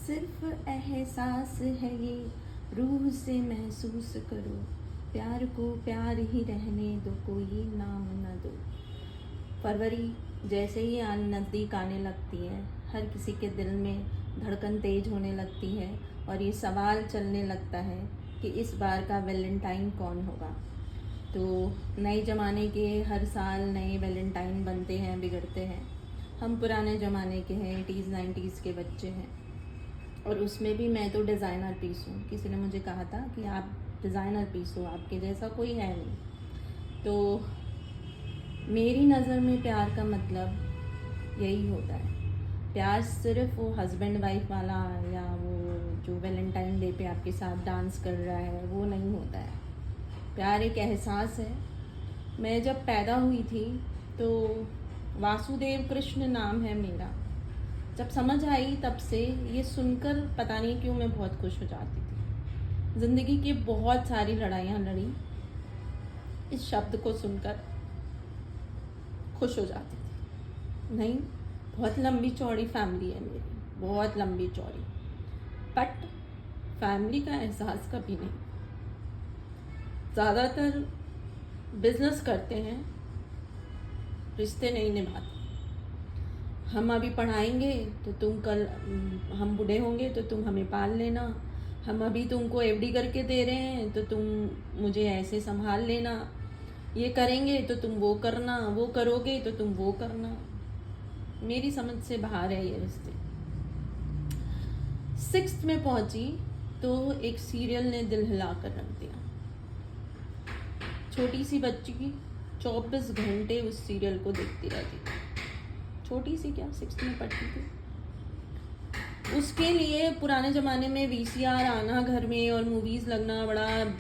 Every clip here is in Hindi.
सिर्फ एहसास है ये, रूह से महसूस करो, प्यार को प्यार ही रहने दो, कोई नाम न दो। फरवरी जैसे ही नज़दीक आने लगती है, हर किसी के दिल में धड़कन तेज होने लगती है और ये सवाल चलने लगता है कि इस बार का वैलेंटाइन कौन होगा। तो नए ज़माने के हर साल नए वैलेंटाइन बनते हैं, बिगड़ते हैं। हम पुराने ज़माने के हैं, 80s 90s के बच्चे हैं। और उसमें भी मैं तो डिज़ाइनर पीस हूँ। किसी ने मुझे कहा था कि आप डिज़ाइनर पीस हो, आपके जैसा कोई है नहीं। तो मेरी नज़र में प्यार का मतलब यही होता है। प्यार सिर्फ वो हस्बैंड वाइफ वाला या वो जो वैलेंटाइन डे पे आपके साथ डांस कर रहा है वो नहीं होता है। प्यार एक एहसास है। मैं जब पैदा हुई थी तो वासुदेव कृष्ण नाम है मेरा। जब समझ आई तब से ये सुनकर पता नहीं क्यों मैं बहुत खुश हो जाती थी। ज़िंदगी की बहुत सारी लड़ाइयाँ लड़ी, इस शब्द को सुनकर खुश हो जाती थी। नहीं, बहुत लंबी चौड़ी फैमिली है मेरी, बहुत लंबी चौड़ी, बट फैमिली का एहसास कभी नहीं। ज़्यादातर बिजनेस करते हैं, रिश्ते नहीं निभाते। हम अभी पढ़ाएंगे तो तुम कल, हम बूढ़े होंगे तो तुम हमें पाल लेना। हम अभी तुमको एफडी करके दे रहे हैं तो तुम मुझे ऐसे संभाल लेना। ये करेंगे तो तुम वो करना, वो करोगे तो तुम वो करना। मेरी समझ से बाहर है ये रिश्ते। 6th में पहुंची तो एक सीरियल ने दिल हिला कर रख दिया। छोटी सी बच्ची की 24 घंटे उस सीरियल को देखती रहती थी। छोटी सी क्या, 6th में पढ़ती थी। उसके लिए पुराने ज़माने में VCR आना घर में और मूवीज़ लगना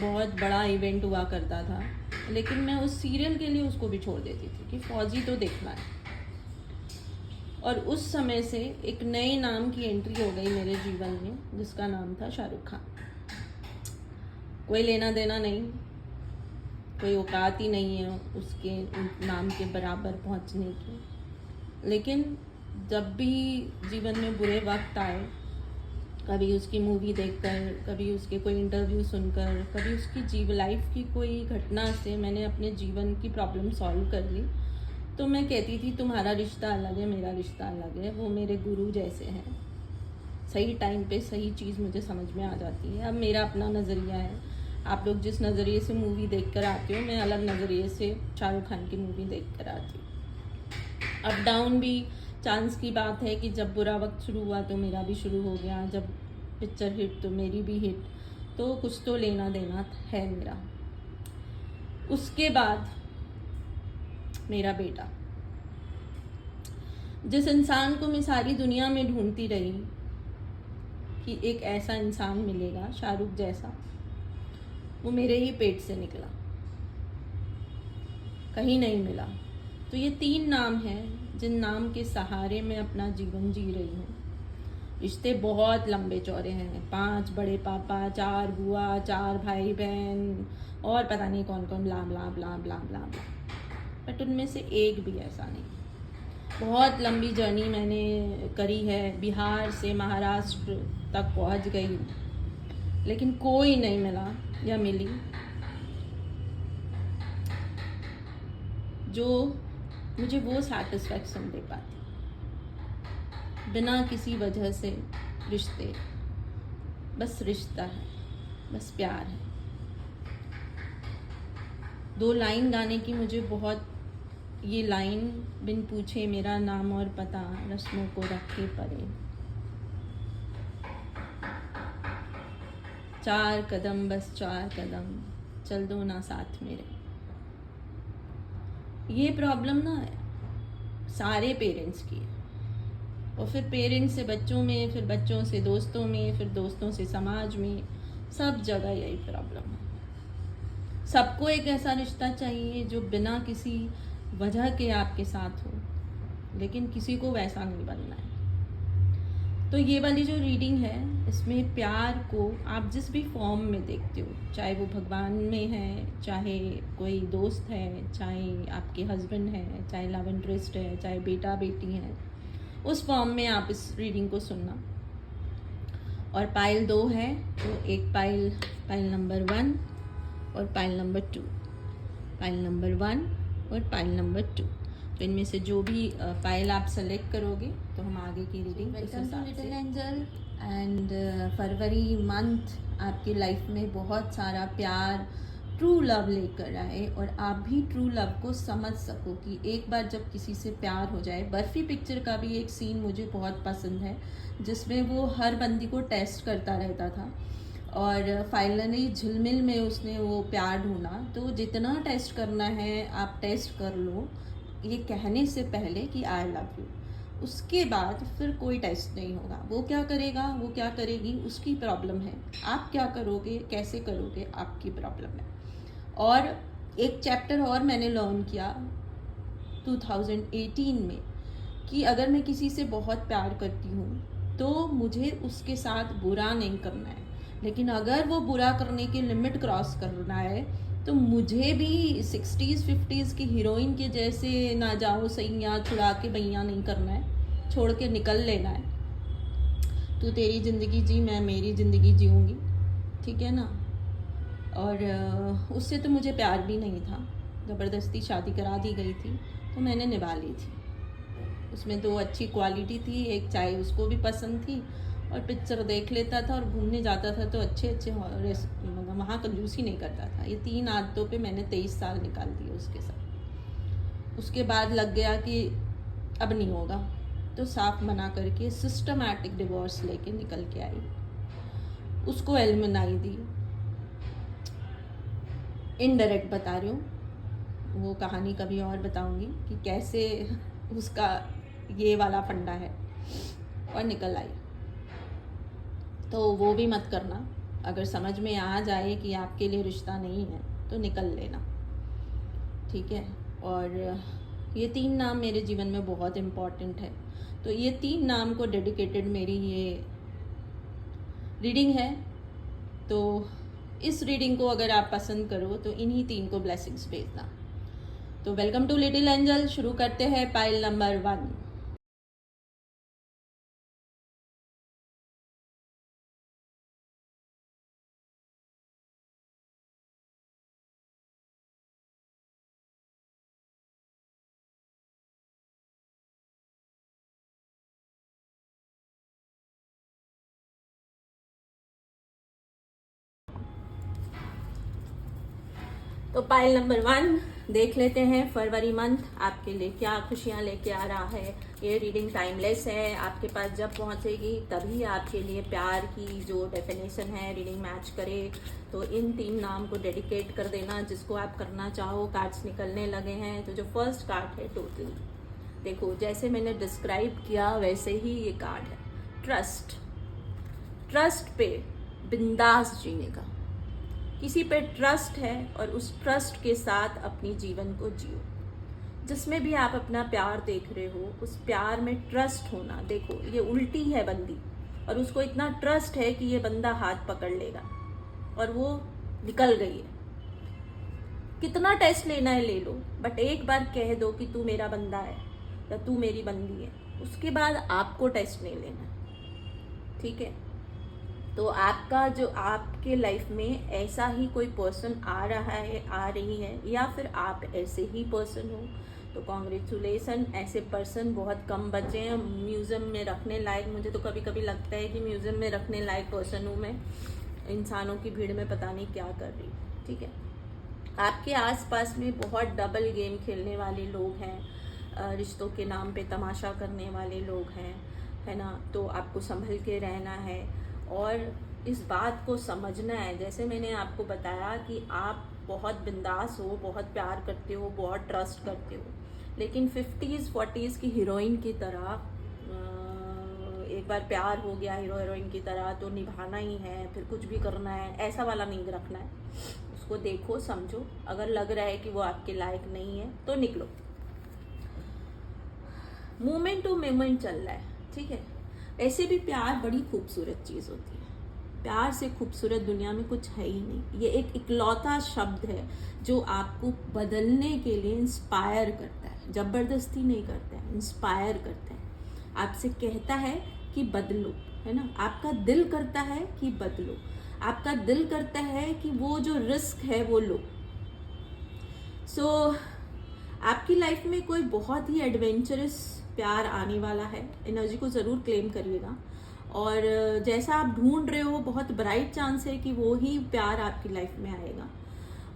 बहुत बड़ा इवेंट हुआ करता था। लेकिन मैं उस सीरियल के लिए उसको भी छोड़ देती थी कि फौजी तो देखना है। और उस समय से एक नए नाम की एंट्री हो गई मेरे जीवन में, जिसका नाम था शाहरुख खान। कोई लेना देना नहीं, कोई औकात ही नहीं है उसके नाम के बराबर पहुंचने की। लेकिन जब भी जीवन में बुरे वक्त आए, कभी उसकी मूवी देखकर, कभी उसके कोई इंटरव्यू सुनकर, कभी उसकी लाइफ की कोई घटना से मैंने अपने जीवन की प्रॉब्लम सॉल्व कर ली, तो मैं कहती थी तुम्हारा रिश्ता अलग है, मेरा रिश्ता अलग है। वो मेरे गुरु जैसे हैं। सही टाइम पे सही चीज़ मुझे समझ में आ जाती है। अब मेरा अपना नज़रिया है। आप लोग जिस नज़रिए से मूवी देख कर आते हो, मैं अलग नज़रिए से शाहरुख खान की मूवी देख कर आती हूँ। अप डाउन भी चांस की बात है कि जब बुरा वक्त शुरू हुआ तो मेरा भी शुरू हो गया, जब पिक्चर हिट तो मेरी भी हिट। तो कुछ तो लेना देना है मेरा। उसके बाद मेरा बेटा, जिस इंसान को मैं सारी दुनिया में ढूंढती रही कि एक ऐसा इंसान मिलेगा शाहरुख जैसा, वो मेरे ही पेट से निकला, कहीं नहीं मिला। तो ये 3 नाम हैं जिन नाम के सहारे मैं अपना जीवन जी रही हूँ। रिश्ते बहुत लंबे चौड़े हैं। 5 बड़े पापा, 4 बुआ, 4 भाई बहन और पता नहीं कौन कौन, ब्ला ब्ला ब्ला ब्ला ब्ला ब्ला। बट उनमें से एक भी ऐसा नहीं। बहुत लंबी जर्नी मैंने करी है, बिहार से महाराष्ट्र तक पहुँच गई हूँ, लेकिन कोई नहीं मिला या मिली जो मुझे वो सैटिस्फैक्शन दे पाती। बिना किसी वजह से रिश्ते, बस रिश्ता है, बस प्यार है। 2 लाइन गाने की मुझे बहुत, ये लाइन, बिन पूछे मेरा नाम और पता, रस्मों को रखे परे, 4 कदम बस 4 कदम, चल दो ना साथ मेरे। ये प्रॉब्लम ना सारे पेरेंट्स की है। और फिर पेरेंट्स से बच्चों में, फिर बच्चों से दोस्तों में, फिर दोस्तों से समाज में, सब जगह यही प्रॉब्लम है। सबको एक ऐसा रिश्ता चाहिए जो बिना किसी वजह के आपके साथ हो, लेकिन किसी को वैसा नहीं बनना है। तो ये वाली जो रीडिंग है, इसमें प्यार को आप जिस भी फॉर्म में देखते हो, चाहे वो भगवान में है, चाहे कोई दोस्त है, चाहे आपके हस्बैंड है, चाहे लव इंटरेस्ट है, चाहे बेटा बेटी है, उस फॉर्म में आप इस रीडिंग को सुनना। और पाइल 2 है, तो एक पाइल नंबर 1 और पाइल नंबर 2, पाइल नंबर 1 और पाइल नंबर 2। तो इनमें से जो भी पाइल आप सेलेक्ट करोगे तो हम आगे की रीडिंग उस हिसाब से। Little angel and February month आपकी लाइफ में बहुत सारा प्यार, ट्रू लव लेकर आए और आप भी ट्रू लव को समझ सको कि एक बार जब किसी से प्यार हो जाए। बर्फी पिक्चर का भी एक सीन मुझे बहुत पसंद है जिसमें वो हर बंदी को टेस्ट करता रहता था और फाइनली झिलमिल में उसने वो प्यार ढूंढा। तो जितना टेस्ट करना है आप टेस्ट कर लो, ये कहने से पहले कि आई लव यू। उसके बाद फिर कोई टेस्ट नहीं होगा। वो क्या करेगा, वो क्या करेगी, उसकी प्रॉब्लम है। आप क्या करोगे, कैसे करोगे, आपकी प्रॉब्लम है। और एक चैप्टर और मैंने लर्न किया 2018 में कि अगर मैं किसी से बहुत प्यार करती हूँ तो मुझे उसके साथ बुरा नहीं करना है, लेकिन अगर वो बुरा करने की लिमिट क्रॉस करना है तो मुझे भी 60s 50s की हीरोइन के जैसे ना जाओ सैया छुड़ा के भैया नहीं करना है, छोड़ के निकल लेना है। तू तेरी ज़िंदगी जी, मैं मेरी ज़िंदगी जीऊँगी, ठीक है ना। और उससे तो मुझे प्यार भी नहीं था, ज़बरदस्ती शादी करा दी गई थी तो मैंने निभा ली थी। उसमें 2 अच्छी क्वालिटी थी, एक चाय उसको भी पसंद थी और पिक्चर देख लेता था और घूमने जाता था तो अच्छे मतलब वहाँ कंजूसी नहीं करता था। ये 3 आदतों पे मैंने 23 साल निकाल दिए उसके साथ। उसके बाद लग गया कि अब नहीं होगा, तो साफ मना करके सिस्टमैटिक डिवोर्स लेके निकल के आई, उसको एलिमनाई दी। इनडायरेक्ट बता रही हूँ, वो कहानी कभी और बताऊँगी कि कैसे उसका ये वाला फंडा है, और निकल आई। तो वो भी मत करना। अगर समझ में आ जाए कि आपके लिए रिश्ता नहीं है तो निकल लेना, ठीक है। और ये 3 नाम मेरे जीवन में बहुत इम्पॉर्टेंट है, तो ये 3 नाम को डेडिकेटेड मेरी ये रीडिंग है। तो इस रीडिंग को अगर आप पसंद करो तो इन्हीं 3 को ब्लेसिंग्स भेजना। तो वेलकम टू लिटिल एंजल। शुरू करते हैं पाइल नंबर 1। तो पाइल नंबर 1 देख लेते हैं फरवरी मंथ आपके लिए क्या खुशियाँ लेके आ रहा है। ये रीडिंग टाइमलेस है, आपके पास जब पहुँचेगी तभी आपके लिए प्यार की जो डेफिनेशन है रीडिंग मैच करे। तो इन 3 नाम को डेडिकेट कर देना जिसको आप करना चाहो। कार्ड्स निकलने लगे हैं। तो जो फर्स्ट कार्ड है टोटली, देखो जैसे मैंने डिस्क्राइब किया वैसे ही ये कार्ड है। ट्रस्ट पे बिंदास जीने का। किसी पे ट्रस्ट है और उस ट्रस्ट के साथ अपनी जीवन को जियो। जिसमें भी आप अपना प्यार देख रहे हो उस प्यार में ट्रस्ट होना। देखो ये उल्टी है बंदी और उसको इतना ट्रस्ट है कि ये बंदा हाथ पकड़ लेगा और वो निकल गई है। कितना टेस्ट लेना है ले लो, बट एक बार कह दो कि तू मेरा बंदा है या तू मेरी बंदी है, उसके बाद आपको टेस्ट नहीं लेना, ठीक है। तो आपका जो आपके लाइफ में ऐसा ही कोई पर्सन आ रहा है, आ रही है, या फिर आप ऐसे ही पर्सन हो तो कॉन्ग्रेचुलेसन। ऐसे पर्सन बहुत कम बचे हैं म्यूज़ियम में रखने लायक। मुझे तो कभी कभी लगता है कि म्यूज़ियम में रखने लायक पर्सन हूँ मैं, इंसानों की भीड़ में पता नहीं क्या कर रही, ठीक है। आपके आसपास में बहुत डबल गेम खेलने वाले लोग हैं, रिश्तों के नाम पे तमाशा करने वाले लोग हैं, है ना। तो आपको संभल के रहना है और इस बात को समझना है, जैसे मैंने आपको बताया कि आप बहुत बिंदास हो, बहुत प्यार करते हो, बहुत ट्रस्ट करते हो, लेकिन 50s 40s की हीरोइन की तरह एक बार प्यार हो गया हीरो हीरोइन की तरह तो निभाना ही है, फिर कुछ भी करना है, ऐसा वाला नहीं रखना है। उसको देखो समझो, अगर लग रहा है कि वो आपके लायक नहीं है तो निकलो। मोमेंट टू मोमेंट चल रहा है, ठीक है। ऐसे भी प्यार बड़ी खूबसूरत चीज़ होती है। प्यार से खूबसूरत दुनिया में कुछ है ही नहीं। ये एक इकलौता शब्द है जो आपको बदलने के लिए इंस्पायर करता है, ज़बरदस्ती नहीं करता है, इंस्पायर करता है। आपसे कहता है कि बदलो, है ना। आपका दिल करता है कि बदलो, आपका दिल करता है कि वो जो रिस्क है वो लो। सो आपकी लाइफ में कोई बहुत ही एडवेंचरस प्यार आने वाला है। एनर्जी को ज़रूर क्लेम करिएगा। और जैसा आप ढूंढ रहे हो, बहुत ब्राइट चांस है कि वो ही प्यार आपकी लाइफ में आएगा।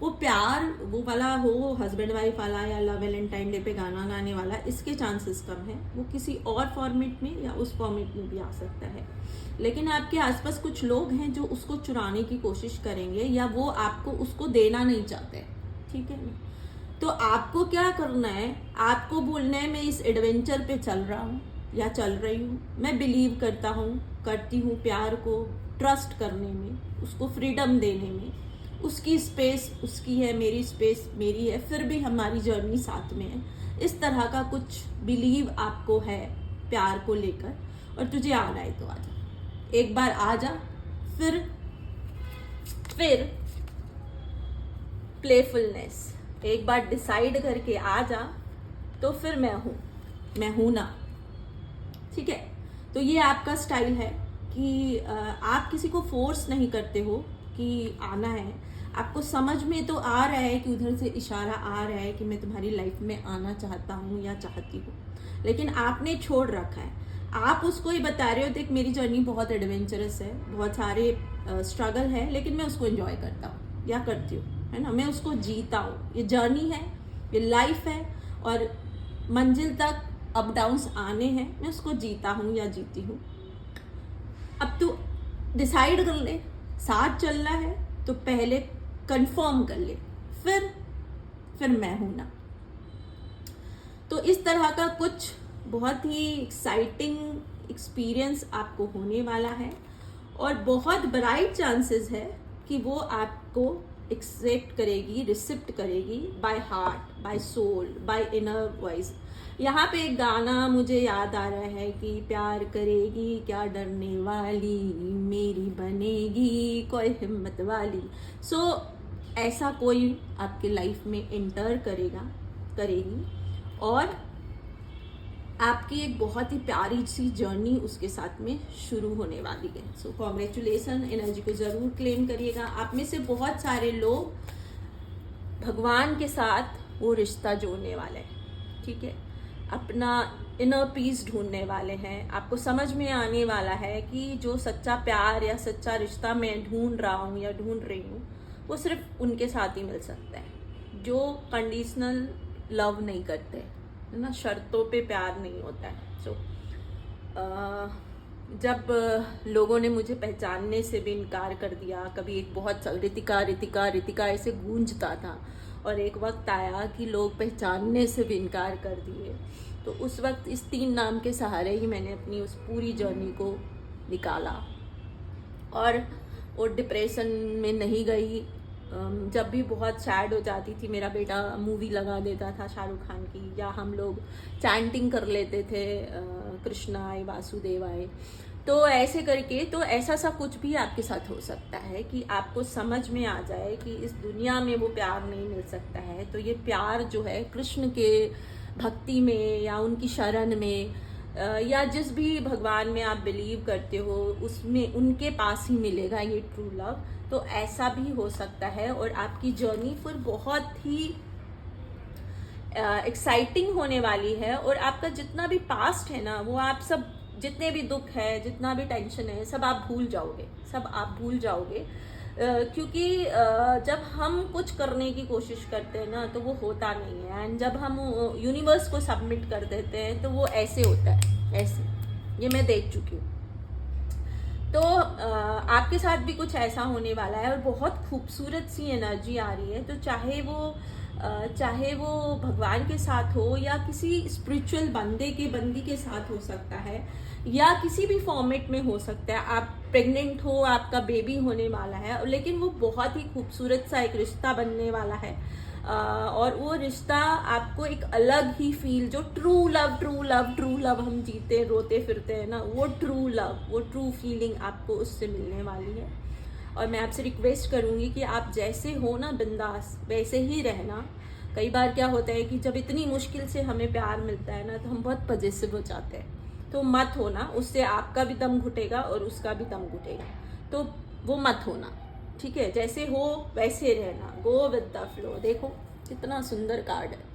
वो प्यार वो वाला हो, हस्बैंड वाइफ वाला या लव वैलेंटाइन डे पे गाना गाने वाला, इसके चांसेस कम है। वो किसी और फॉर्मेट में या उस फॉर्मेट में भी आ सकता है। लेकिन आपके आसपास कुछ लोग हैं जो उसको चुराने की कोशिश करेंगे, या वो आपको उसको देना नहीं चाहते, ठीक है ना। तो आपको क्या करना है, आपको बोलना है मैं इस एडवेंचर पे चल रहा हूँ या चल रही हूँ। मैं बिलीव करती हूँ प्यार को ट्रस्ट करने में, उसको फ्रीडम देने में। उसकी स्पेस उसकी है, मेरी स्पेस मेरी है, फिर भी हमारी जर्नी साथ में है। इस तरह का कुछ बिलीव आपको है प्यार को लेकर। और तुझे आना है तो आजा, एक बार आ जा, फिर प्लेफुलनेस, एक बार डिसाइड करके आ जा, तो फिर मैं हूं ना, ठीक है। तो ये आपका स्टाइल है कि आप किसी को फोर्स नहीं करते हो कि आना है। आपको समझ में तो आ रहा है कि उधर से इशारा आ रहा है कि मैं तुम्हारी लाइफ में आना चाहता हूँ या चाहती हूँ, लेकिन आपने छोड़ रखा है। आप उसको ही बता रहे हो, देख मेरी जर्नी बहुत एडवेंचरस है, बहुत सारे स्ट्रगल है, लेकिन मैं उसको एंजॉय करता हूँ या करती हूँ, है ना। मैं उसको जीता हूँ। ये जर्नी है, ये लाइफ है, और मंजिल तक अप डाउन्स आने हैं, मैं उसको जीता हूँ या जीती हूँ। अब तू डिसाइड कर ले, साथ चलना है तो पहले कंफर्म कर ले, फिर मैं हूं ना। तो इस तरह का कुछ बहुत ही एक्साइटिंग एक्सपीरियंस आपको होने वाला है, और बहुत ब्राइट चांसेस है कि वो आपको एक्सेप्ट करेगी, रिसिप्ट करेगी by heart, by soul, by inner voice. यहाँ पे एक गाना मुझे याद आ रहा है कि प्यार करेगी क्या डरने वाली, मेरी बनेगी कोई हिम्मत वाली। सो ऐसा कोई आपके लाइफ में एंटर करेगी, और आपकी एक बहुत ही प्यारी सी जर्नी उसके साथ में शुरू होने वाली है। सो कॉन्ग्रेचुलेसन, एनर्जी को ज़रूर क्लेम करिएगा। आप में से बहुत सारे लोग भगवान के साथ वो रिश्ता जोड़ने वाले हैं, ठीक है। अपना इनर पीस ढूंढने वाले हैं। आपको समझ में आने वाला है कि जो सच्चा प्यार या सच्चा रिश्ता मैं ढूंढ रहा हूँ या ढूंढ रही हूँ, वो सिर्फ उनके साथ ही मिल सकता है जो कंडीशनल लव नहीं करते, है ना, शर्तों पे प्यार नहीं होता है। सो जब लोगों ने मुझे पहचानने से भी इनकार कर दिया, कभी एक बहुत रितिका रितिका रितिका ऐसे गूंजता था, और एक वक्त आया कि लोग पहचानने से भी इनकार कर दिए, तो उस वक्त इस 3 नाम के सहारे ही मैंने अपनी उस पूरी जर्नी को निकाला, और वो डिप्रेशन में नहीं गई। जब भी बहुत सैड हो जाती थी, मेरा बेटा मूवी लगा देता था शाहरुख खान की, या हम लोग चैंटिंग कर लेते थे कृष्णाय वासुदेवाय। तो ऐसे करके, तो ऐसा सा कुछ भी आपके साथ हो सकता है कि आपको समझ में आ जाए कि इस दुनिया में वो प्यार नहीं मिल सकता है। तो ये प्यार जो है कृष्ण के भक्ति में या उनकी शरण में, या जिस भी भगवान में आप बिलीव करते हो उसमें, उनके पास ही मिलेगा ये ट्रू लव। तो ऐसा भी हो सकता है, और आपकी जर्नी फिर बहुत ही एक्साइटिंग होने वाली है। और आपका जितना भी पास्ट है ना, वो आप सब, जितने भी दुख है, जितना भी टेंशन है, सब आप भूल जाओगे। क्योंकि जब हम कुछ करने की कोशिश करते हैं ना, तो वो होता नहीं है। एंड जब हम यूनिवर्स को सबमिट कर देते हैं, तो वो ऐसे होता है, ऐसे। ये मैं देख चुकी हूँ। तो आपके साथ भी कुछ ऐसा होने वाला है, और बहुत खूबसूरत सी एनर्जी आ रही है। तो चाहे वो भगवान के साथ हो, या किसी स्पिरिचुअल बंदी के साथ हो सकता है, या किसी भी फॉर्मेट में हो सकता है। आप प्रेग्नेंट हो, आपका बेबी होने वाला है, लेकिन वो बहुत ही खूबसूरत सा एक रिश्ता बनने वाला है। और वो रिश्ता आपको एक अलग ही फील, जो ट्रू लव हम जीते रोते फिरते हैं ना, वो ट्रू लव, वो ट्रू फीलिंग आपको उससे मिलने वाली है। और मैं आपसे रिक्वेस्ट करूँगी कि आप जैसे हो ना, बिंदास वैसे ही रहना। कई बार क्या होता है कि जब इतनी मुश्किल से हमें प्यार मिलता है ना, तो हम बहुत पजेसिव हो जाते हैं, तो मत होना, उससे आपका भी दम घुटेगा और उसका भी दम घुटेगा, तो वो मत होना, ठीक है। जैसे हो वैसे रहना, गो विद द फ्लो। देखो कितना सुंदर कार्ड है।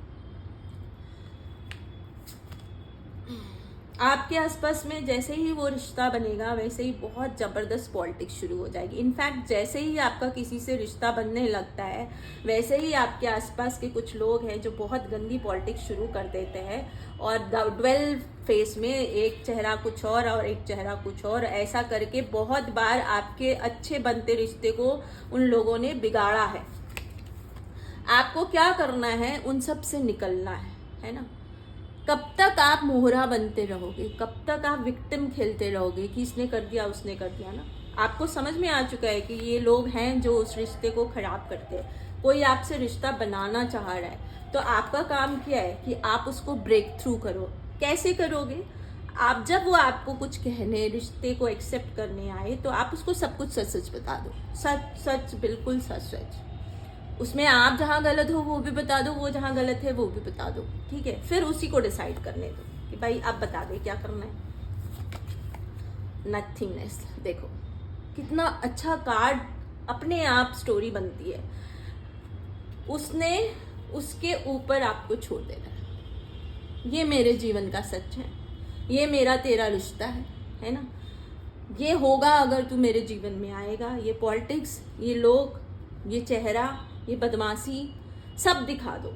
आपके आसपास में जैसे ही वो रिश्ता बनेगा वैसे ही बहुत ज़बरदस्त पॉलिटिक्स शुरू हो जाएगी। इनफैक्ट जैसे ही आपका किसी से रिश्ता बनने लगता है वैसे ही आपके आसपास के कुछ लोग हैं जो बहुत गंदी पॉलिटिक्स शुरू कर देते हैं, और ड्वेल फेस में एक चेहरा कुछ और एक चेहरा कुछ और, ऐसा करके बहुत बार आपके अच्छे बनते रिश्ते को उन लोगों ने बिगाड़ा है। आपको क्या करना है, उन सब से निकलना है ना। कब तक आप मोहरा बनते रहोगे, कब तक आप विक्टिम खेलते रहोगे कि इसने कर दिया उसने कर दिया ना। आपको समझ में आ चुका है कि ये लोग हैं जो उस रिश्ते को खराब करते हैं। कोई आपसे रिश्ता बनाना चाह रहा है तो आपका काम क्या है कि आप उसको ब्रेक थ्रू करो। कैसे करोगे? आप जब वो आपको कुछ कहने, रिश्ते को एक्सेप्ट करने आए तो आप उसको सब कुछ सच सच बता दो, सच सच, बिल्कुल सच सच। उसमें आप जहाँ गलत हो वो भी बता दो, वो जहाँ गलत है वो भी बता दो, ठीक है। फिर उसी को डिसाइड करने दो कि भाई अब बता दे क्या करना है। नथिंगनेस, देखो कितना अच्छा कार्ड, अपने आप स्टोरी बनती है। उसने उसके ऊपर आपको छोड़ देना है। ये मेरे जीवन का सच है, ये मेरा तेरा रिश्ता है ना। ये होगा अगर तू मेरे जीवन में आएगा। ये पॉलिटिक्स, ये लोग, ये चेहरा, ये बदमाशी सब दिखा दो।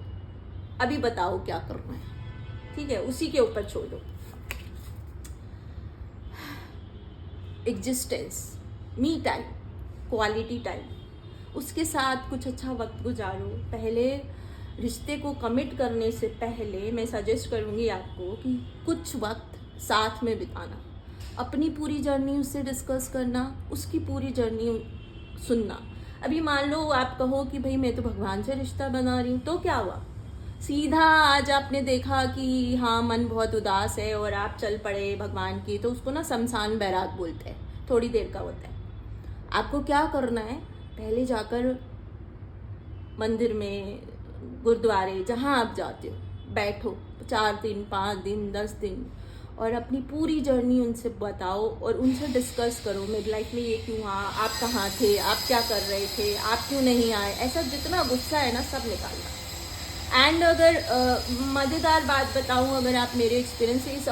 अभी बताओ क्या करना है, ठीक है। उसी के ऊपर छोड़ दो। Existence, me time, quality time, उसके साथ कुछ अच्छा वक्त गुजारो। पहले रिश्ते को कमिट करने से पहले मैं सजेस्ट करूँगी आपको कि कुछ वक्त साथ में बिताना, अपनी पूरी जर्नी उससे डिस्कस करना, उसकी पूरी जर्नी सुनना। अभी मान लो आप कहो कि भाई मैं तो भगवान से रिश्ता बना रही हूँ, तो क्या हुआ? सीधा आज आपने देखा कि हाँ मन बहुत उदास है और आप चल पड़े भगवान की, तो उसको ना शमशान बैराग बोलते हैं, थोड़ी देर का होता है। आपको क्या करना है, पहले जाकर मंदिर में, गुरुद्वारे, जहाँ आप जाते हो बैठो 4 दिन 5 दिन 10 दिन और अपनी पूरी जर्नी उनसे बताओ और उनसे डिस्कस करो। मेरी लाइफ में ये क्यों हुआ, आप कहाँ थे, आप क्या कर रहे थे, आप क्यों नहीं आए, ऐसा जितना गुस्सा है ना सब निकालना। एंड अगर मज़ेदार बात बताऊँ, अगर आप मेरे एक्सपीरियंस से इस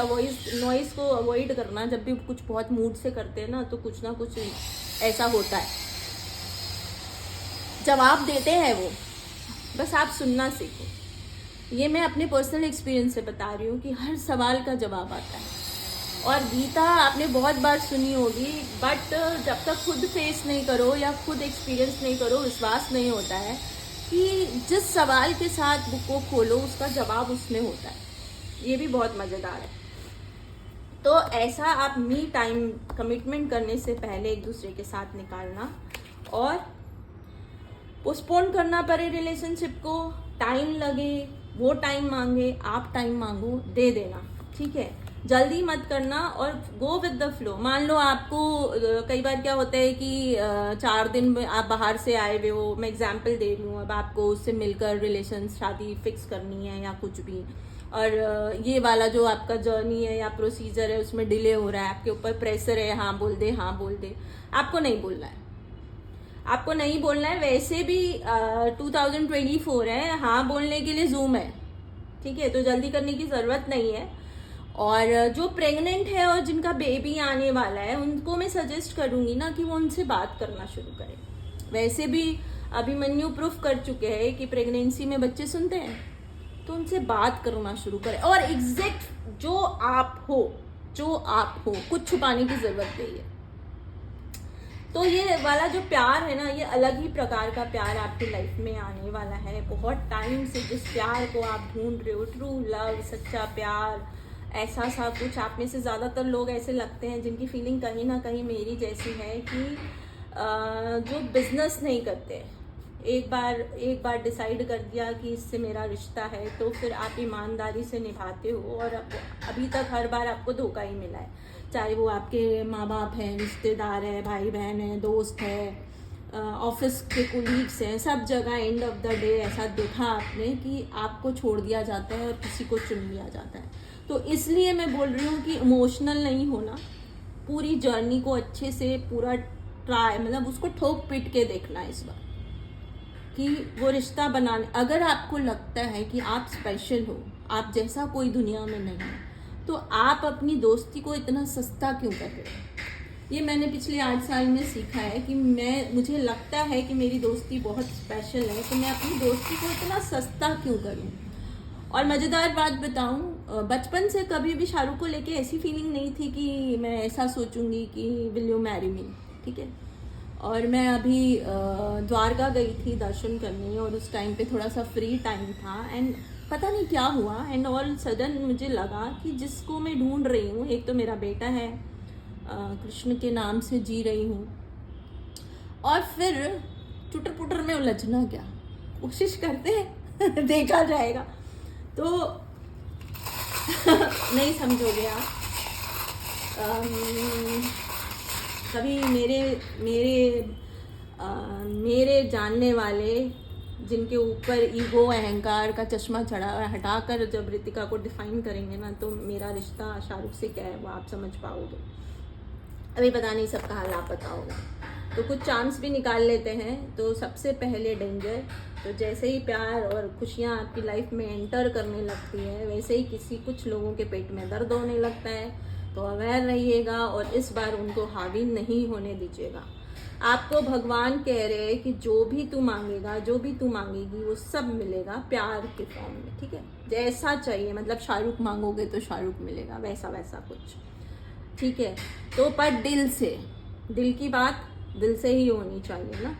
नॉइज़ को अवॉइड करना। जब भी कुछ बहुत मूड से करते हैं ना तो कुछ ना कुछ ऐसा होता है, जवाब देते हैं वो, बस आप सुनना सीखो। ये मैं अपने पर्सनल एक्सपीरियंस से बता रही हूँ कि हर सवाल का जवाब आता है। और गीता आपने बहुत बार सुनी होगी, बट जब तक खुद फेस नहीं करो या खुद एक्सपीरियंस नहीं करो, विश्वास नहीं होता है कि जिस सवाल के साथ बुक को खोलो उसका जवाब उसमें होता है। ये भी बहुत मज़ेदार है। तो ऐसा आप मी टाइम कमिटमेंट करने से पहले एक दूसरे के साथ निकालना, और पोस्टपोन करना पड़े रिलेशनशिप को, टाइम लगे, वो टाइम मांगे, आप टाइम मांगो, दे देना, ठीक है। जल्दी मत करना और गो विद द फ्लो। मान लो आपको कई बार क्या होता है कि 4 दिन में आप बाहर से आए हुए हो, मैं एग्जांपल दे रही हूँ, अब आपको उससे मिलकर रिलेशन, शादी फिक्स करनी है या कुछ भी, और ये वाला जो आपका जर्नी है या प्रोसीजर है उसमें डिले हो रहा है, आपके ऊपर प्रेशर है, हाँ बोल दे, हाँ बोल दे। आपको नहीं बोलना है, आपको नहीं बोलना है। वैसे भी 2024 है, हाँ बोलने के लिए जूम है, ठीक है। तो जल्दी करने की ज़रूरत नहीं है। और जो प्रेग्नेंट है और जिनका बेबी आने वाला है उनको मैं सजेस्ट करूँगी ना कि वो उनसे बात करना शुरू करें। वैसे भी अभिमन्यु प्रूफ कर चुके हैं कि प्रेगनेंसी में बच्चे सुनते हैं, तो उनसे बात करना शुरू करें। और एग्जैक्ट जो आप हो कुछ छुपाने की ज़रूरत नहीं है। तो ये वाला जो प्यार है ना, ये अलग ही प्रकार का प्यार आपकी लाइफ में आने वाला है। बहुत टाइम से जिस प्यार को आप ढूंढ रहे हो, ट्रू लव, सच्चा प्यार, ऐसा सा कुछ, आप में से ज़्यादातर लोग ऐसे लगते हैं जिनकी फीलिंग कहीं ना कहीं मेरी जैसी है कि जो बिजनेस नहीं करते। एक बार डिसाइड कर दिया कि इससे मेरा रिश्ता है तो फिर आप ईमानदारी से निभाते हो, और अभी तक हर बार आपको धोखा ही मिला है। चाहे वो आपके माँ बाप हैं, रिश्तेदार हैं, भाई बहन हैं, दोस्त हैं, ऑफिस के कोलीग्स हैं, सब जगह एंड ऑफ द डे ऐसा देखा आपने कि आपको छोड़ दिया जाता है और किसी को चुन लिया जाता है। तो इसलिए मैं बोल रही हूँ कि इमोशनल नहीं होना, पूरी जर्नी को अच्छे से पूरा ट्राई, मतलब उसको ठोक पीट के देखना इस बार कि वो रिश्ता बनाने, अगर आपको लगता है कि आप स्पेशल हो, आप जैसा कोई दुनिया में नहीं है, तो आप अपनी दोस्ती को इतना सस्ता क्यों कर रहे हो। ये मैंने पिछले 8 साल में सीखा है कि मुझे लगता है कि मेरी दोस्ती बहुत स्पेशल है, तो मैं अपनी दोस्ती को इतना सस्ता क्यों करूं। और मज़ेदार बात बताऊं, बचपन से कभी भी शाहरुख को लेके ऐसी फीलिंग नहीं थी कि मैं ऐसा सोचूंगी कि विल यू मैरी मी, ठीक है। और मैं अभी द्वारका गई थी दर्शन करने, और उस टाइम पे थोड़ा सा फ्री टाइम था, एंड पता नहीं क्या हुआ, एंड ऑल सडन मुझे लगा कि जिसको मैं ढूंढ रही हूँ, एक तो मेरा बेटा है, कृष्ण के नाम से जी रही हूँ, और फिर चुटर पुटर में उलझना क्या, कोशिश करते हैं देखा जाएगा। तो नहीं समझोगे आप, कभी मेरे जानने वाले जिनके ऊपर ईगो अहंकार का चश्मा चढ़ा हटाकर जब रितिका को डिफाइन करेंगे ना, तो मेरा रिश्ता शाहरुख से क्या है वो आप समझ पाओगे। अभी पता नहीं सबका हाल आप पता होगा। तो कुछ चांस भी निकाल लेते हैं, तो सबसे पहले डेंजर। तो जैसे ही प्यार और खुशियाँ आपकी लाइफ में एंटर करने लगती है, वैसे ही कुछ लोगों के पेट में दर्द होने लगता है। तो अवेयर रहिएगा और इस बार उनको हावी नहीं होने दीजिएगा। आपको भगवान कह रहे हैं कि जो भी तू मांगेगा, जो भी तू मांगेगी, वो सब मिलेगा प्यार के फॉर्म में, ठीक है। जैसा चाहिए, मतलब शाहरुख मांगोगे तो शाहरुख मिलेगा, वैसा वैसा कुछ, ठीक है। तो पर दिल की बात दिल से ही होनी चाहिए ना।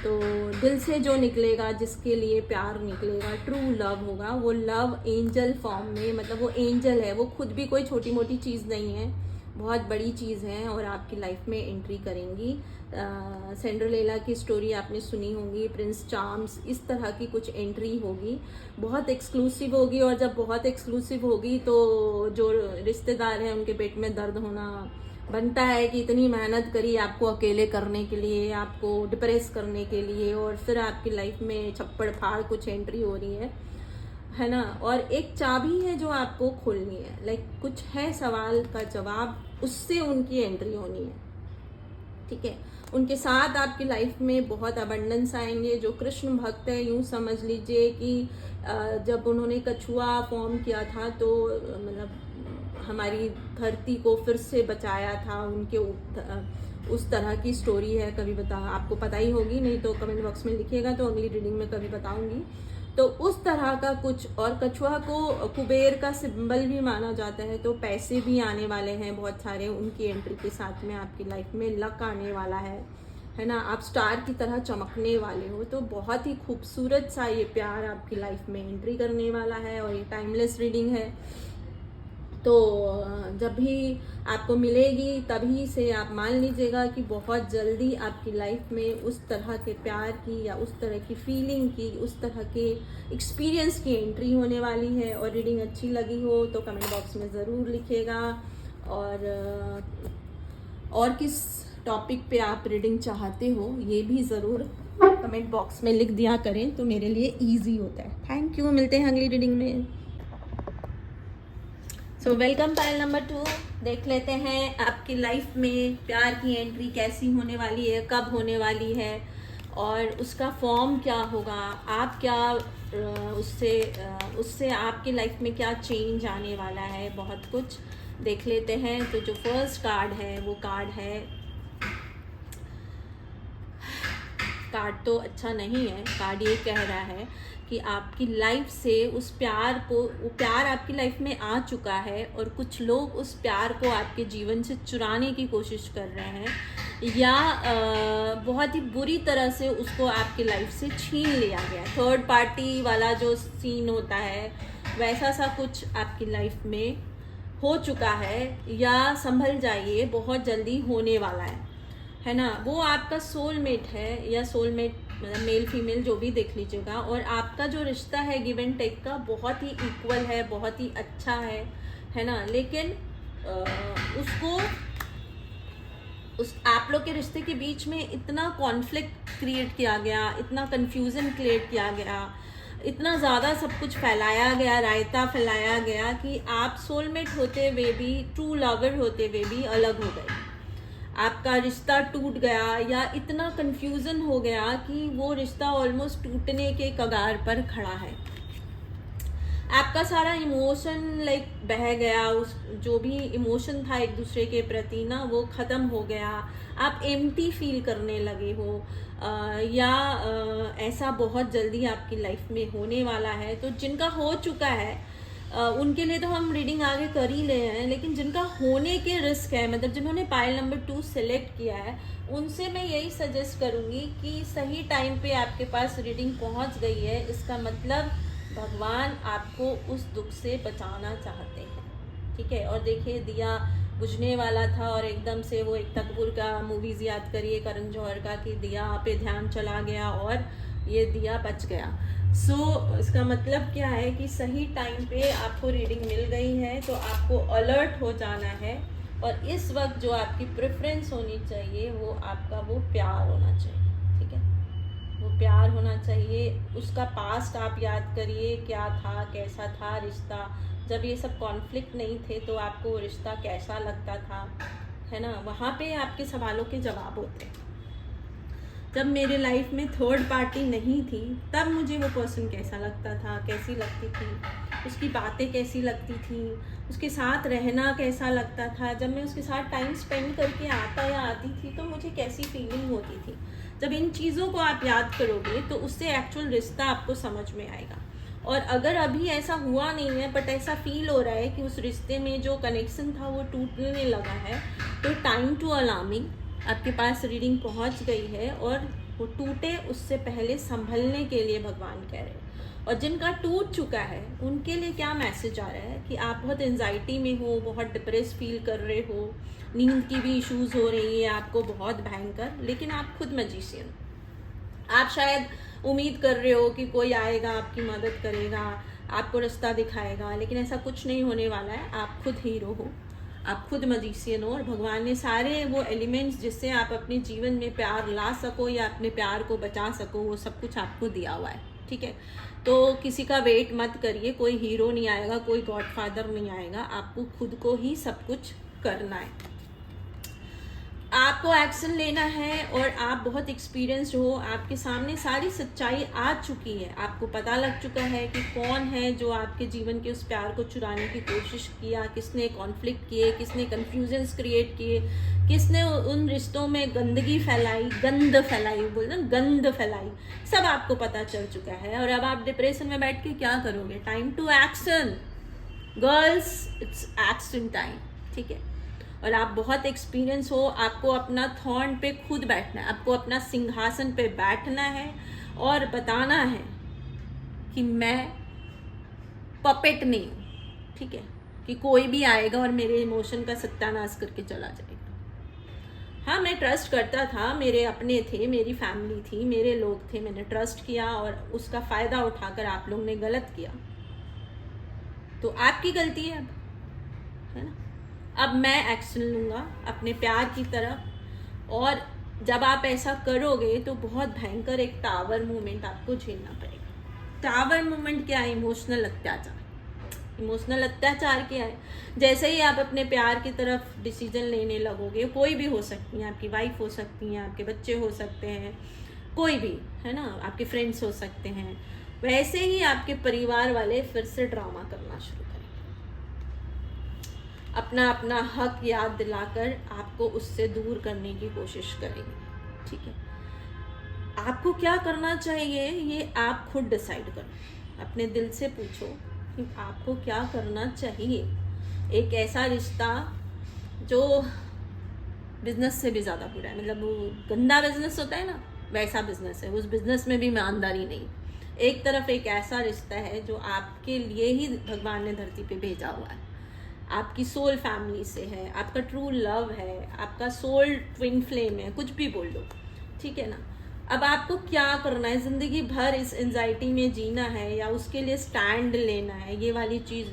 तो दिल से जो निकलेगा, जिसके लिए प्यार निकलेगा, ट्रू लव होगा, वो लव एंजल फॉर्म में, मतलब वो एंजल है, वो खुद भी कोई छोटी मोटी चीज़ नहीं है, बहुत बड़ी चीज़ है, और आपकी लाइफ में एंट्री करेंगी। सिंड्रेला की स्टोरी आपने सुनी होगी, प्रिंस चार्म्स, इस तरह की कुछ एंट्री होगी, बहुत एक्सक्लूसिव होगी। और जब बहुत एक्सक्लूसिव होगी तो जो रिश्तेदार हैं उनके पेट में दर्द होना बनता है कि इतनी मेहनत करी आपको अकेले करने के लिए, आपको डिप्रेस करने के लिए, और फिर आपकी लाइफ में छप्पड़ फाड़ कुछ एंट्री हो रही है ना। और एक चाबी है जो आपको खोलनी है, लाइक कुछ है सवाल का जवाब, उससे उनकी एंट्री होनी है, ठीक है। उनके साथ आपकी लाइफ में बहुत अबंडेंस आएंगे। जो कृष्ण भक्त है, यूँ समझ लीजिए कि जब उन्होंने कछुआ फॉर्म किया था, तो मतलब हमारी धरती को फिर से बचाया था, उनके उस तरह की स्टोरी है। कभी आपको पता ही होगी, नहीं तो कमेंट बॉक्स में लिखिएगा, तो अगली रीडिंग में कभी बताऊंगी। तो उस तरह का कुछ, और कछुआ को कुबेर का सिंबल भी माना जाता है, तो पैसे भी आने वाले हैं बहुत सारे उनकी एंट्री के साथ में। आपकी लाइफ में लक आने वाला है ना, आप स्टार की तरह चमकने वाले हो। तो बहुत ही खूबसूरत सा ये प्यार आपकी लाइफ में एंट्री करने वाला है, और ये टाइमलेस रीडिंग है। तो जब भी आपको मिलेगी तभी से आप मान लीजिएगा कि बहुत जल्दी आपकी लाइफ में उस तरह के प्यार की, या उस तरह की फीलिंग की, उस तरह के एक्सपीरियंस की एंट्री होने वाली है। और रीडिंग अच्छी लगी हो तो कमेंट बॉक्स में ज़रूर लिखिएगा, और किस टॉपिक पे आप रीडिंग चाहते हो ये भी ज़रूर कमेंट बॉक्स में लिख दिया करें, तो मेरे लिए ईजी होता है। थैंक यू, मिलते हैं अगली रीडिंग में। So welcome pile number 2। देख लेते हैं आपकी लाइफ में प्यार की एंट्री कैसी होने वाली है, कब होने वाली है, और उसका फॉर्म क्या होगा, आप क्या उससे आपकी लाइफ में क्या चेंज आने वाला है, बहुत कुछ देख लेते हैं। तो जो फर्स्ट कार्ड है वो कार्ड तो अच्छा नहीं है। कार्ड ये कह रहा है कि आपकी लाइफ से उस प्यार को, वो प्यार आपकी लाइफ में आ चुका है, और कुछ लोग उस प्यार को आपके जीवन से चुराने की कोशिश कर रहे हैं, या बहुत ही बुरी तरह से उसको आपकी लाइफ से छीन लिया गया। थर्ड पार्टी वाला जो सीन होता है, वैसा सा कुछ आपकी लाइफ में हो चुका है, या संभल जाइए, बहुत जल्दी होने वाला है ना। वो आपका सोलमेट है, या सोलमेट मतलब मेल फीमेल जो भी देख लीजिएगा। और आपका जो रिश्ता है गिव एंड टेक का बहुत ही इक्वल है, बहुत ही अच्छा है ना। लेकिन आप लोग के रिश्ते के बीच में इतना कॉन्फ्लिक्ट क्रिएट किया गया, इतना कंफ्यूजन क्रिएट किया गया, इतना ज़्यादा सब कुछ फैलाया गया, रायता फैलाया गया कि आप सोलमेट होते हुए भी, ट्रू लवर होते हुए भी अलग हो गए। आपका रिश्ता टूट गया या इतना कंफ्यूजन हो गया कि वो रिश्ता ऑलमोस्ट टूटने के कगार पर खड़ा है। आपका सारा इमोशन बह गया, उस जो भी इमोशन था एक दूसरे के प्रति ना, वो ख़त्म हो गया। आप एम्प्टी फील करने लगे हो, या ऐसा बहुत जल्दी आपकी लाइफ में होने वाला है। तो जिनका हो चुका है उनके लिए तो हम रीडिंग आगे कर ही ले हैं, लेकिन जिनका होने के रिस्क है, मतलब जिन्होंने पाइल नंबर 2 सेलेक्ट किया है, उनसे मैं यही सजेस्ट करूँगी कि सही टाइम पे आपके पास रीडिंग पहुँच गई है। इसका मतलब भगवान आपको उस दुख से बचाना चाहते हैं, ठीक है। और देखिए, दिया बुझने वाला था और एकदम से वो एक तकबूर का मूवीज़ याद करिए करण जौहर का, कि दिया पे ध्यान चला गया और ये दिया बच गया। इसका मतलब क्या है कि सही टाइम पे आपको रीडिंग मिल गई है, तो आपको अलर्ट हो जाना है। और इस वक्त जो आपकी प्रेफरेंस होनी चाहिए वो आपका वो प्यार होना चाहिए, ठीक है। वो प्यार होना चाहिए। उसका पास्ट आप याद करिए, क्या था, कैसा था रिश्ता। जब ये सब कॉन्फ्लिक्ट नहीं थे तो आपको वो रिश्ता कैसा लगता था, है ना। वहाँ पे आपके सवालों के जवाब होते हैं। जब मेरे लाइफ में थर्ड पार्टी नहीं थी तब मुझे वो पर्सन कैसा लगता था, कैसी लगती थी, उसकी बातें कैसी लगती थी, उसके साथ रहना कैसा लगता था। जब मैं उसके साथ टाइम स्पेंड करके आता या आती थी तो मुझे कैसी फीलिंग होती थी। जब इन चीज़ों को आप याद करोगे तो उससे एक्चुअल रिश्ता आपको समझ में आएगा। और अगर अभी ऐसा हुआ नहीं है बट ऐसा फील हो रहा है कि उस रिश्ते में जो कनेक्शन था वो टूटने लगा है, तो टाइम टू अलार्मिंग, आपके पास रीडिंग पहुंच गई है। और वो टूटे उससे पहले संभलने के लिए भगवान कह रहे हैं। और जिनका टूट चुका है उनके लिए क्या मैसेज आ रहा है कि आप बहुत एंजाइटी में हो, बहुत डिप्रेस फील कर रहे हो, नींद की भी इश्यूज हो रही है आपको बहुत भयंकर, लेकिन आप खुद मैजिशियन। आप शायद उम्मीद कर रहे हो कि कोई आएगा, आपकी मदद करेगा, आपको रास्ता दिखाएगा, लेकिन ऐसा कुछ नहीं होने वाला है। आप खुद हीरो हो, आप खुद मैजिशियन हो। और भगवान ने सारे वो एलिमेंट्स जिससे आप अपने जीवन में प्यार ला सको या अपने प्यार को बचा सको, वो सब कुछ आपको दिया हुआ है, ठीक है। तो किसी का वेट मत करिए, कोई हीरो नहीं आएगा, कोई गॉडफादर नहीं आएगा, आपको खुद को ही सब कुछ करना है। आपको एक्शन लेना है और आप बहुत एक्सपीरियंस्ड हो, आपके सामने सारी सच्चाई आ चुकी है। आपको पता लग चुका है कि कौन है जो आपके जीवन के उस प्यार को चुराने की कोशिश किया, किसने कॉन्फ्लिक्ट किए, किसने कन्फ्यूजन्स क्रिएट किए, किसने उन रिश्तों में गंदगी फैलाई, गंद फैलाई, बोलना गंद फैलाई, सब आपको पता चल चुका है। और अब आप डिप्रेशन में बैठ के क्या करोगे? Time to action girls, it's action time, ठीक है। और आप बहुत एक्सपीरियंस हो, आपको अपना थॉर्न पे खुद बैठना है, आपको अपना सिंहासन पे बैठना है और बताना है कि मैं पपेट नहीं हूँ, ठीक है, कि कोई भी आएगा और मेरे इमोशन का सत्यानाश करके चला जाएगा। हाँ, मैं ट्रस्ट करता था, मेरे अपने थे, मेरी फैमिली थी, मेरे लोग थे, मैंने ट्रस्ट किया और उसका फ़ायदा उठाकर आप लोग ने गलत किया, तो आपकी गलती है अब, है ना। अब मैं एक्शन लूँगा अपने प्यार की तरफ। और जब आप ऐसा करोगे तो बहुत भयंकर एक टावर मूवमेंट आपको झेलना पड़ेगा। टावर मूवमेंट क्या है? इमोशनल अत्याचार। इमोशनल अत्याचार क्या है? जैसे ही आप अपने प्यार की तरफ डिसीजन लेने लगोगे, कोई भी हो सकती है, आपकी वाइफ हो सकती हैं, आपके बच्चे हो सकते हैं, कोई भी, है ना, आपके फ्रेंड्स हो सकते हैं, वैसे ही आपके परिवार वाले फिर से ड्रामा करना शुरू करेंगे, अपना अपना हक याद दिलाकर आपको उससे दूर करने की कोशिश करेंगे, ठीक है। आपको क्या करना चाहिए ये आप खुद डिसाइड करो। अपने दिल से पूछो कि आपको क्या करना चाहिए। एक ऐसा रिश्ता जो बिजनेस से भी ज़्यादा बुरा है, मतलब वो गंदा बिजनेस होता है ना, वैसा बिजनेस है। उस बिजनेस में भी ईमानदारी नहीं। एक तरफ एक ऐसा रिश्ता है जो आपके लिए ही भगवान ने धरती पे भेजा हुआ है, आपकी सोल फैमिली से है, आपका ट्रू लव है, आपका सोल ट्विन फ्लेम है, कुछ भी बोल लो, ठीक है ना। अब आपको क्या करना है? ज़िंदगी भर इस एंजाइटी में जीना है या उसके लिए स्टैंड लेना है? ये वाली चीज़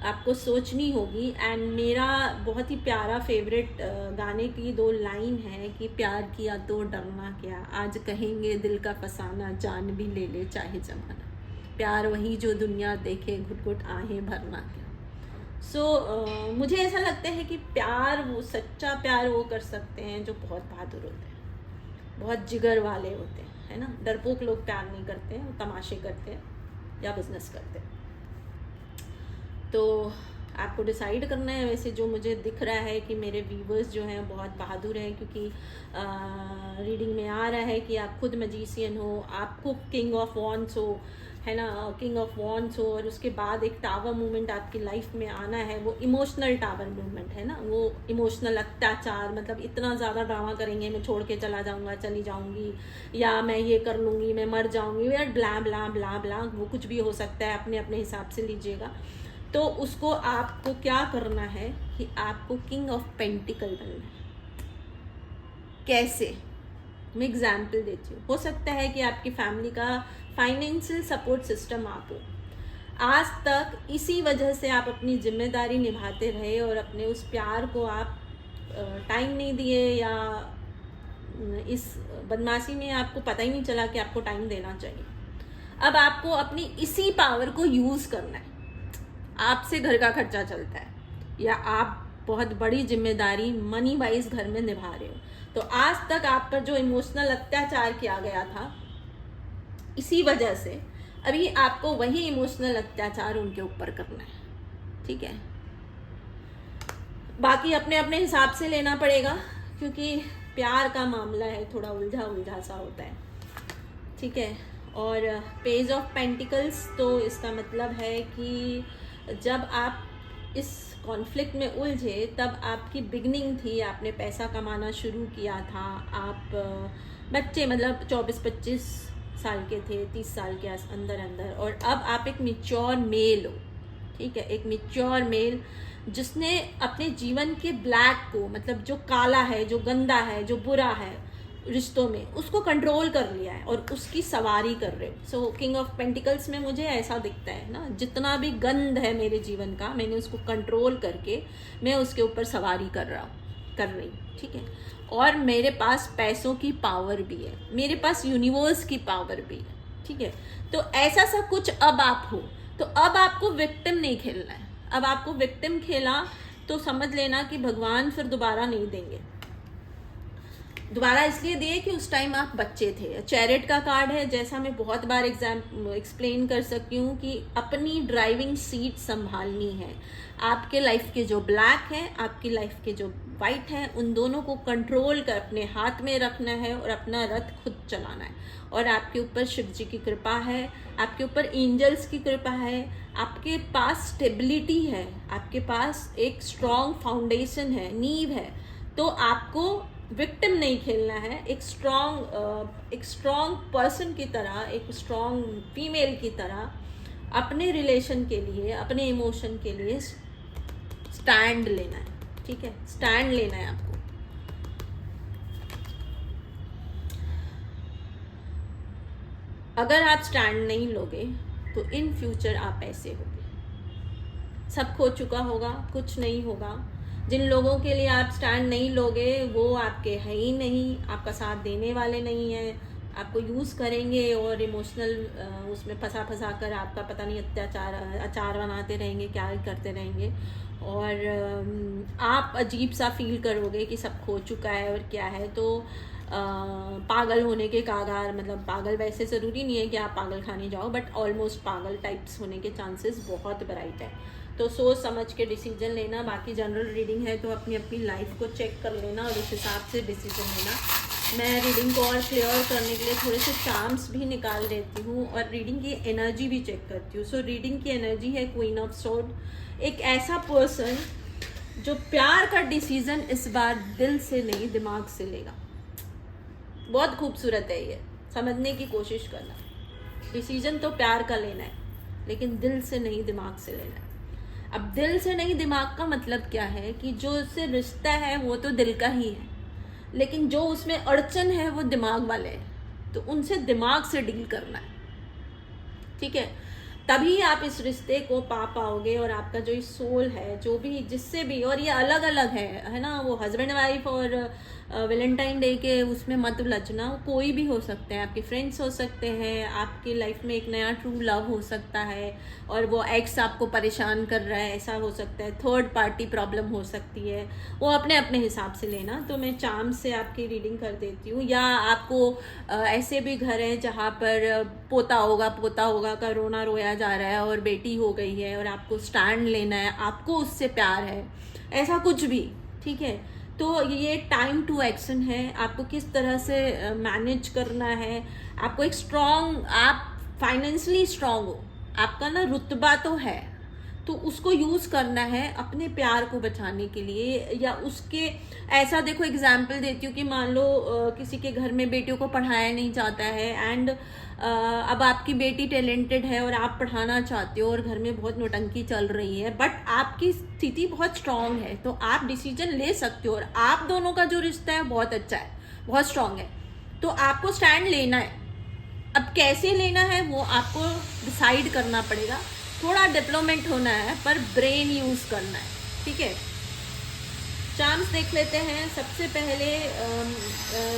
आपको सोचनी होगी। एंड मेरा बहुत ही प्यारा फेवरेट गाने की 2 लाइन है कि प्यार किया तो डरना क्या, आज कहेंगे दिल का फसाना, जान भी ले ले चाहे जमाना। प्यार वही जो दुनिया देखे, घुट घुट आहें भरना क्या। मुझे ऐसा लगता है कि प्यार, वो सच्चा प्यार वो कर सकते हैं जो बहुत बहादुर होते हैं, बहुत जिगर वाले होते हैं, है ना। डरपोक लोग प्यार नहीं करते हैं, वो तमाशे करते हैं या बिजनेस करते हैं। तो आपको डिसाइड करना है। वैसे जो मुझे दिख रहा है कि मेरे व्यूवर्स जो हैं बहुत बहादुर हैं, क्योंकि रीडिंग में आ रहा है कि आप खुद मैजिशियन हो, आपको किंग ऑफ वॉन्ड्स हो, है ना, किंग ऑफ वॉन्ड्स हो, और उसके बाद एक टावर मूवमेंट आपकी लाइफ में आना है। वो इमोशनल टावर मूवमेंट है ना, वो इमोशनल अत्याचार, मतलब इतना ज़्यादा ड्रामा करेंगे, मैं छोड़ के चला जाऊँगा, चली जाऊँगी, या मैं ये कर लूँगी, मैं मर जाऊँगी, या ब्ला ब्ला ब्ला ब्ला, वो कुछ भी हो सकता है, अपने अपने हिसाब से लीजिएगा। तो उसको आपको क्या करना है कि आपको किंग ऑफ पेंटिकल बनना है। कैसे, मैं एग्जाम्पल देती हूँ। हो सकता है कि आपकी फैमिली का फाइनेंशियल सपोर्ट सिस्टम आप हो, आज तक इसी वजह से आप अपनी जिम्मेदारी निभाते रहे और अपने उस प्यार को आप टाइम नहीं दिए, या इस बदमाशी में आपको पता ही नहीं चला कि आपको टाइम देना चाहिए। अब आपको अपनी इसी पावर को यूज़ करना है। आपसे घर का खर्चा चलता है, या आप बहुत बड़ी जिम्मेदारी मनी वाइज घर में निभा रहे हो, तो आज तक आप पर जो इमोशनल अत्याचार किया गया था, इसी वजह से अभी आपको वही इमोशनल अत्याचार उनके ऊपर करना है। ठीक है, बाकी अपने अपने हिसाब से लेना पड़ेगा, क्योंकि प्यार का मामला है, थोड़ा उलझा उलझा सा होता है। ठीक है, और पेज ऑफ पेंटिकल्स, तो इसका मतलब है कि जब आप इस कॉन्फ्लिक्ट में उलझे, तब आपकी बिगनिंग थी, आपने पैसा कमाना शुरू किया था, आप बच्चे, मतलब 24-25 साल के थे, 30 साल के अंदर, और अब आप एक मैच्योर मेल हो। ठीक है, एक मैच्योर मेल जिसने अपने जीवन के ब्लैक को, मतलब जो काला है, जो गंदा है, जो बुरा है रिश्तों में, उसको कंट्रोल कर लिया है और उसकी सवारी कर रहे हो। सो किंग ऑफ पेंटिकल्स में मुझे ऐसा दिखता है ना, जितना भी गंद है मेरे जीवन का, मैंने उसको कंट्रोल करके मैं उसके ऊपर सवारी कर रही। ठीक है, और मेरे पास पैसों की पावर भी है, मेरे पास यूनिवर्स की पावर भी है। ठीक है, तो ऐसा सा कुछ अब आप हो, तो अब आपको विक्टिम नहीं खेलना है। अब आपको विक्टिम खेला तो समझ लेना कि भगवान फिर दोबारा नहीं देंगे। दोबारा इसलिए दिए कि उस टाइम आप बच्चे थे। चैरिट का कार्ड है, जैसा मैं बहुत बार एक्सप्लेन कर सकती हूँ कि अपनी ड्राइविंग सीट संभालनी है। आपके लाइफ के जो ब्लैक है, आपकी लाइफ के जो वाइट है, उन दोनों को कंट्रोल कर अपने हाथ में रखना है और अपना रथ खुद चलाना है। और आपके ऊपर शिव जी की कृपा है, आपके ऊपर एंजल्स की कृपा है, आपके पास स्टेबिलिटी है, आपके पास एक स्ट्रॉन्ग फाउंडेशन है, नींव है। तो आपको विक्टिम नहीं खेलना है, एक स्ट्रॉन्ग पर्सन की तरह, एक स्ट्रॉन्ग फीमेल की तरह अपने रिलेशन के लिए, अपने इमोशन के लिए स्टैंड लेना है। ठीक है, स्टैंड लेना है आपको। अगर आप स्टैंड नहीं लोगे तो इन फ्यूचर आप ऐसे होगे, सब खो चुका होगा, कुछ नहीं होगा। जिन लोगों के लिए आप स्टैंड नहीं लोगे वो आपके है ही नहीं, आपका साथ देने वाले नहीं हैं, आपको यूज़ करेंगे और इमोशनल उसमें फंसा कर आपका पता नहीं अचार बनाते रहेंगे, क्या करते रहेंगे, और आप अजीब सा फील करोगे कि सब खो चुका है और क्या है। तो पागल होने के कागार, मतलब पागल वैसे ज़रूरी नहीं है कि आप पागल खाने जाओ, बट ऑलमोस्ट पागल टाइप्स होने के चांसेस बहुत ब्राइट है। तो सोच समझ के डिसीजन लेना। बाकी जनरल रीडिंग है तो अपनी अपनी लाइफ को चेक कर लेना और उस हिसाब से डिसीजन लेना। मैं रीडिंग को और क्लियर करने के लिए थोड़े से चार्म्स भी निकाल देती हूँ और रीडिंग की एनर्जी भी चेक करती हूँ। सो रीडिंग की एनर्जी है क्वीन ऑफ सोर्ड, एक ऐसा पर्सन जो प्यार का डिसीजन इस बार दिल से नहीं दिमाग से लेगा। बहुत खूबसूरत है ये, समझने की कोशिश करना। डिसीजन तो प्यार का लेना है लेकिन दिल से नहीं दिमाग से लेना है। अब दिल से नहीं दिमाग का मतलब क्या है कि जो उससे रिश्ता है वो तो दिल का ही है, लेकिन जो उसमें अड़चन है वो दिमाग वाले हैं, तो उनसे दिमाग से डील करना है। ठीक है, तभी आप इस रिश्ते को पा पाओगे। और आपका जो सोल है, जो भी जिससे भी, और ये अलग अलग है ना, वो हस्बैंड वाइफ और वैलेंटाइन डे के उसमें मत उलझना। कोई भी हो सकते हैं, आपके फ्रेंड्स हो सकते हैं, आपकी लाइफ में एक नया ट्रू लव हो सकता है, और वो एक्स आपको परेशान कर रहा है, ऐसा हो सकता है, थर्ड पार्टी प्रॉब्लम हो सकती है, वो अपने अपने हिसाब से लेना। तो मैं चार्म से आपकी रीडिंग कर देती हूँ। या आपको ऐसे भी घर है जहाँ पर पोता होगा का रोना रोया जा रहा है और बेटी हो गई है और आपको स्टैंड लेना है, आपको उससे प्यार है, ऐसा कुछ भी, ठीक है। तो ये टाइम टू एक्शन है। आपको किस तरह से मैनेज करना है, आपको एक स्ट्रॉन्ग, आप फाइनेंशियली स्ट्रॉन्ग हो, आपका ना रुतबा तो है, तो उसको यूज़ करना है अपने प्यार को बचाने के लिए। या उसके, ऐसा देखो एग्जाम्पल देती हूँ कि मान लो किसी के घर में बेटियों को पढ़ाया नहीं जाता है, एंड अब आपकी बेटी टैलेंटेड है और आप पढ़ाना चाहते हो और घर में बहुत नौटंकी चल रही है, बट आपकी स्थिति बहुत स्ट्रांग है, तो आप डिसीजन ले सकते हो। और आप दोनों का जो रिश्ता है बहुत अच्छा है, बहुत स्ट्रांग है, तो आपको स्टैंड लेना है। अब कैसे लेना है वो आपको डिसाइड करना पड़ेगा। थोड़ा डेवलपमेंट होना है, पर ब्रेन यूज़ करना है, ठीक है। चांस देख लेते हैं। सबसे पहले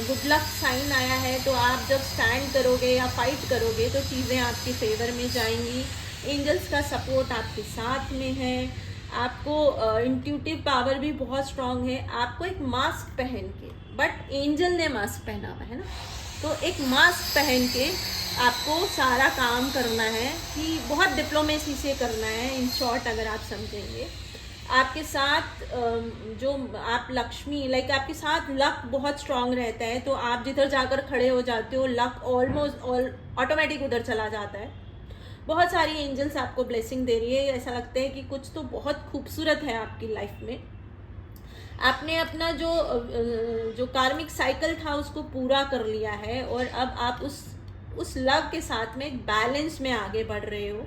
गुड लक साइन आया है, तो आप जब स्टैंड करोगे या फाइट करोगे तो चीज़ें आपके फेवर में जाएंगी। एंजल्स का सपोर्ट आपके साथ में है। आपको इंट्यूटिव पावर भी बहुत स्ट्रांग है। आपको एक मास्क पहन के, बट एंजल ने मास्क पहना हुआ है ना, तो एक मास्क पहन के आपको सारा काम करना है, कि बहुत डिप्लोमेसी से करना है। इन शॉर्ट अगर आप समझेंगे, आपके साथ जो आप लक्ष्मी, लाइक आपके साथ लक बहुत स्ट्रांग रहता है, तो आप जिधर जाकर खड़े हो जाते हो लक ऑलमोस्ट ऑटोमेटिक उधर चला जाता है। बहुत सारी एंजल्स आपको ब्लेसिंग दे रही है। ऐसा लगता है कि कुछ तो बहुत खूबसूरत है आपकी लाइफ में। आपने अपना जो कार्मिक साइकिल था उसको पूरा कर लिया है, और अब आप उस लव के साथ में एक बैलेंस में आगे बढ़ रहे हो,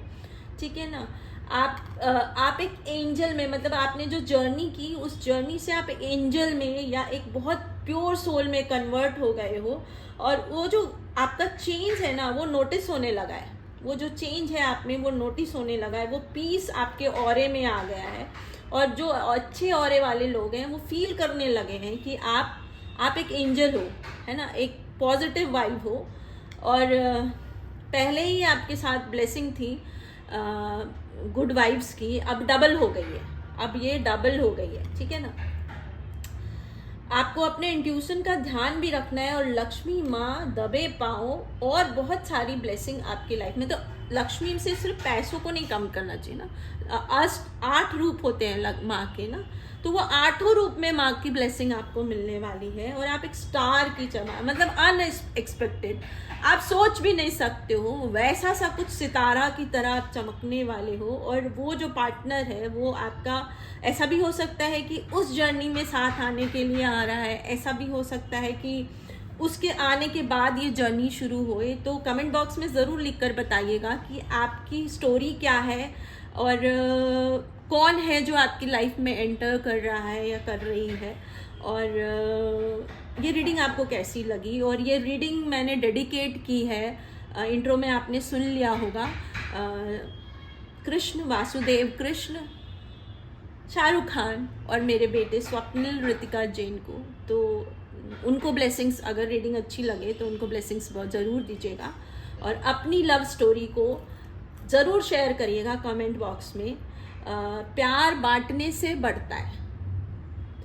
ठीक है ना। आप एक एंजल में, मतलब आपने जो जर्नी की उस जर्नी से आप एंजल में या एक बहुत प्योर सोल में कन्वर्ट हो गए हो, और वो जो आपका चेंज है ना वो नोटिस होने लगा है। वो जो चेंज है आप में वो नोटिस होने लगा है। वो पीस आपके ऑरे में आ गया है, और जो अच्छे ऑरे वाले लोग हैं वो फील करने लगे हैं कि आप एक एंजल हो, है ना, एक पॉजिटिव वाइब हो। और पहले ही आपके साथ ब्लेसिंग थी गुड वाइब्स की, अब डबल हो गई है, अब ये डबल हो गई है, ठीक है ना। आपको अपने इंट्यूशन का ध्यान भी रखना है, और लक्ष्मी माँ दबे पाँव और बहुत सारी ब्लेसिंग आपकी लाइफ में। तो लक्ष्मी से सिर्फ पैसों को नहीं कम करना चाहिए ना। 8 रूप होते हैं माँ के ना, तो वो 8 रूप में माँ की ब्लेसिंग आपको मिलने वाली है। और आप एक स्टार की चमक, मतलब अनएक्सपेक्टेड, आप सोच भी नहीं सकते हो वैसा सा कुछ सितारा की तरह आप चमकने वाले हो। और वो जो पार्टनर है वो आपका, ऐसा भी हो सकता है कि उस जर्नी में साथ आने के लिए आ रहा है, ऐसा भी हो सकता है कि उसके आने के बाद ये जर्नी शुरू होए। तो कमेंट बॉक्स में ज़रूर लिखकर बताइएगा कि आपकी स्टोरी क्या है, और कौन है जो आपकी लाइफ में एंटर कर रहा है या कर रही है, और ये रीडिंग आपको कैसी लगी। और ये रीडिंग मैंने डेडिकेट की है, इंट्रो में आपने सुन लिया होगा, कृष्ण, वासुदेव कृष्ण, शाहरुख खान और मेरे बेटे स्वप्निल ऋतिका जैन को। तो उनको ब्लेसिंग्स, अगर रीडिंग अच्छी लगे तो उनको ब्लेसिंग्स बहुत ज़रूर दीजिएगा, और अपनी लव स्टोरी को ज़रूर शेयर करिएगा कमेंट बॉक्स में। प्यार बांटने से बढ़ता है,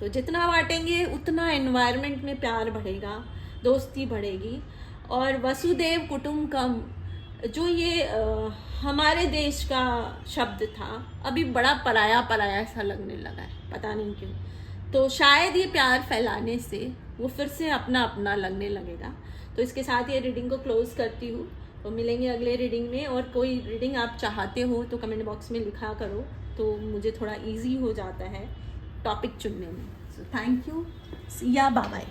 तो जितना बांटेंगे उतना एनवायरनमेंट में प्यार बढ़ेगा, दोस्ती बढ़ेगी। और वसुदेव कुटुंबकम, जो ये हमारे देश का शब्द था, अभी बड़ा पराया पराया सा लगने लगा है, पता नहीं क्यों। तो शायद ये प्यार फैलाने से वो फिर से अपना अपना लगने लगेगा। तो इसके साथ ये रीडिंग को क्लोज करती हूँ। तो मिलेंगे अगले रीडिंग में, और कोई रीडिंग आप चाहते हो तो कमेंट बॉक्स में लिखा करो, तो मुझे थोड़ा ईजी हो जाता है टॉपिक चुनने में। सो थैंक यू, या बाय बाय।